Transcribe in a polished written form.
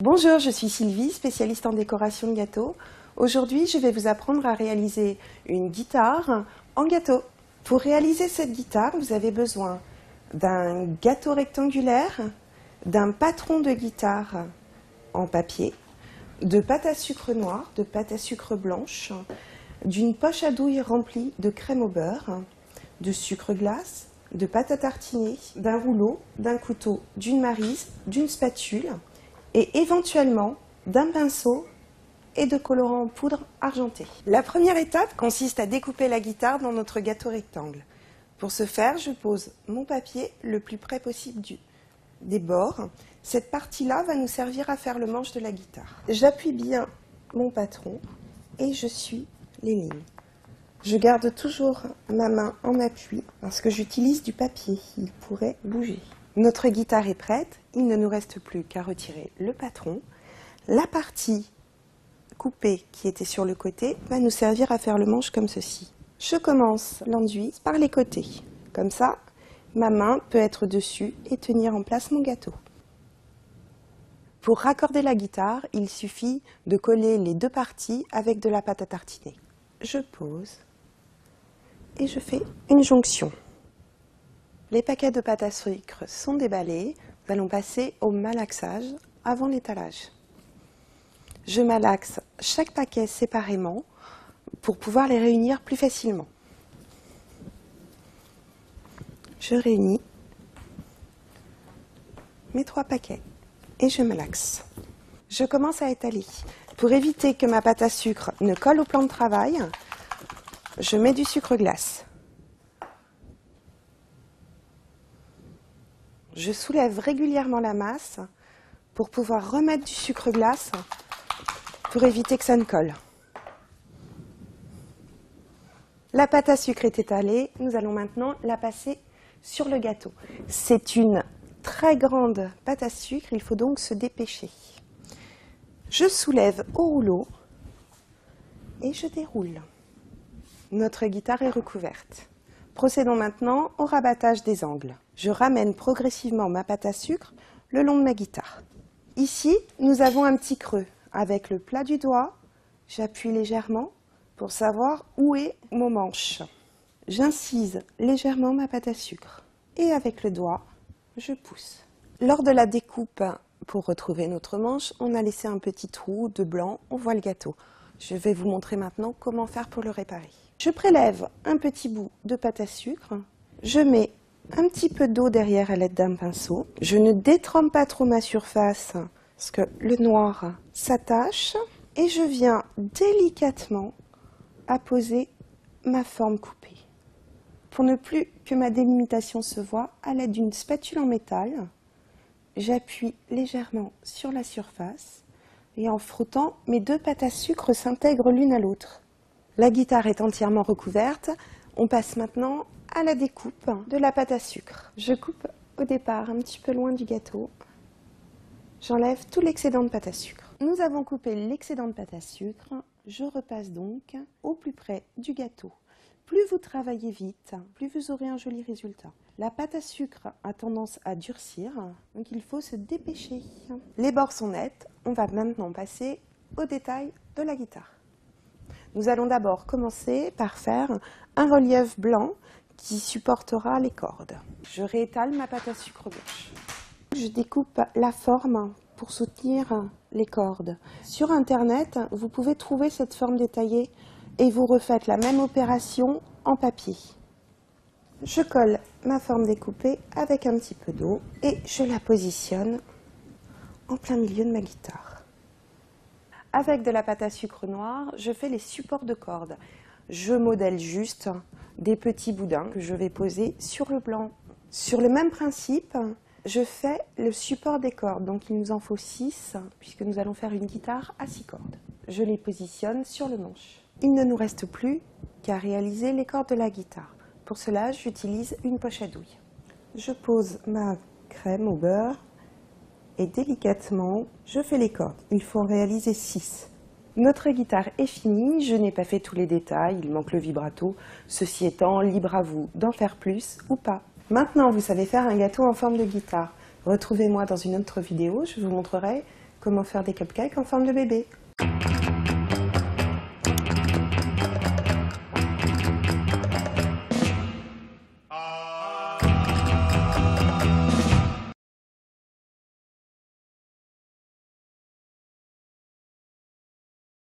Bonjour, je suis Sylvie, spécialiste en décoration de gâteaux. Aujourd'hui, je vais vous apprendre à réaliser une guitare en gâteau. Pour réaliser cette guitare, vous avez besoin d'un gâteau rectangulaire, d'un patron de guitare en papier, de pâte à sucre noire, de pâte à sucre blanche, d'une poche à douille remplie de crème au beurre, de sucre glace, de pâte à tartiner, d'un rouleau, d'un couteau, d'une maryse, d'une spatule, et éventuellement d'un pinceau et de colorant en poudre argenté. La première étape consiste à découper la guitare dans notre gâteau rectangle. Pour ce faire, je pose mon papier le plus près possible des bords. Cette partie-là va nous servir à faire le manche de la guitare. J'appuie bien mon patron et je suis les lignes. Je garde toujours ma main en appui parce que j'utilise du papier, il pourrait bouger. Notre guitare est prête, il ne nous reste plus qu'à retirer le patron. La partie coupée qui était sur le côté va nous servir à faire le manche comme ceci. Je commence l'enduit par les côtés. Comme ça, ma main peut être dessus et tenir en place mon gâteau. Pour raccorder la guitare, il suffit de coller les deux parties avec de la pâte à tartiner. Je pose et je fais une jonction. Les paquets de pâte à sucre sont déballés. Nous allons passer au malaxage avant l'étalage. Je malaxe chaque paquet séparément pour pouvoir les réunir plus facilement. Je réunis mes 3 paquets et je malaxe. Je commence à étaler. Pour éviter que ma pâte à sucre ne colle au plan de travail, je mets du sucre glace. Je soulève régulièrement la masse pour pouvoir remettre du sucre glace pour éviter que ça ne colle. La pâte à sucre est étalée, nous allons maintenant la passer sur le gâteau. C'est une très grande pâte à sucre, il faut donc se dépêcher. Je soulève au rouleau et je déroule. Notre guitare est recouverte. Procédons maintenant au rabattage des angles. Je ramène progressivement ma pâte à sucre le long de ma guitare. Ici, nous avons un petit creux. Avec le plat du doigt, j'appuie légèrement pour savoir où est mon manche. J'incise légèrement ma pâte à sucre et avec le doigt, je pousse. Lors de la découpe, pour retrouver notre manche, on a laissé un petit trou de blanc, on voit le gâteau. Je vais vous montrer maintenant comment faire pour le réparer. Je prélève un petit bout de pâte à sucre, je mets un petit peu d'eau derrière à l'aide d'un pinceau. Je ne détrempe pas trop ma surface parce que le noir s'attache et je viens délicatement apposer ma forme coupée. Pour ne plus que ma délimitation se voie, à l'aide d'une spatule en métal, j'appuie légèrement sur la surface et en frottant, mes 2 pâtes à sucre s'intègrent l'une à l'autre. La guitare est entièrement recouverte. On passe maintenant à la découpe de la pâte à sucre. Je coupe au départ un petit peu loin du gâteau. J'enlève tout l'excédent de pâte à sucre. Nous avons coupé l'excédent de pâte à sucre. Je repasse donc au plus près du gâteau. Plus vous travaillez vite, plus vous aurez un joli résultat. La pâte à sucre a tendance à durcir, donc il faut se dépêcher. Les bords sont nets. On va maintenant passer au détail de la guitare. Nous allons d'abord commencer par faire un relief blanc qui supportera les cordes. Je réétale ma pâte à sucre blanche. Je découpe la forme pour soutenir les cordes. Sur Internet, vous pouvez trouver cette forme détaillée et vous refaites la même opération en papier. Je colle ma forme découpée avec un petit peu d'eau et je la positionne en plein milieu de ma guitare. Avec de la pâte à sucre noire, je fais les supports de cordes. Je modèle juste des petits boudins que je vais poser sur le blanc. Sur le même principe, je fais le support des cordes. Donc il nous en faut 6 puisque nous allons faire une guitare à 6 cordes. Je les positionne sur le manche. Il ne nous reste plus qu'à réaliser les cordes de la guitare. Pour cela, j'utilise une poche à douille. Je pose ma crème au beurre et délicatement, je fais les cordes. Il faut en réaliser 6. Notre guitare est finie, je n'ai pas fait tous les détails, il manque le vibrato. Ceci étant, libre à vous d'en faire plus ou pas. Maintenant, vous savez faire un gâteau en forme de guitare. Retrouvez-moi dans une autre vidéo, je vous montrerai comment faire des cupcakes en forme de bébé.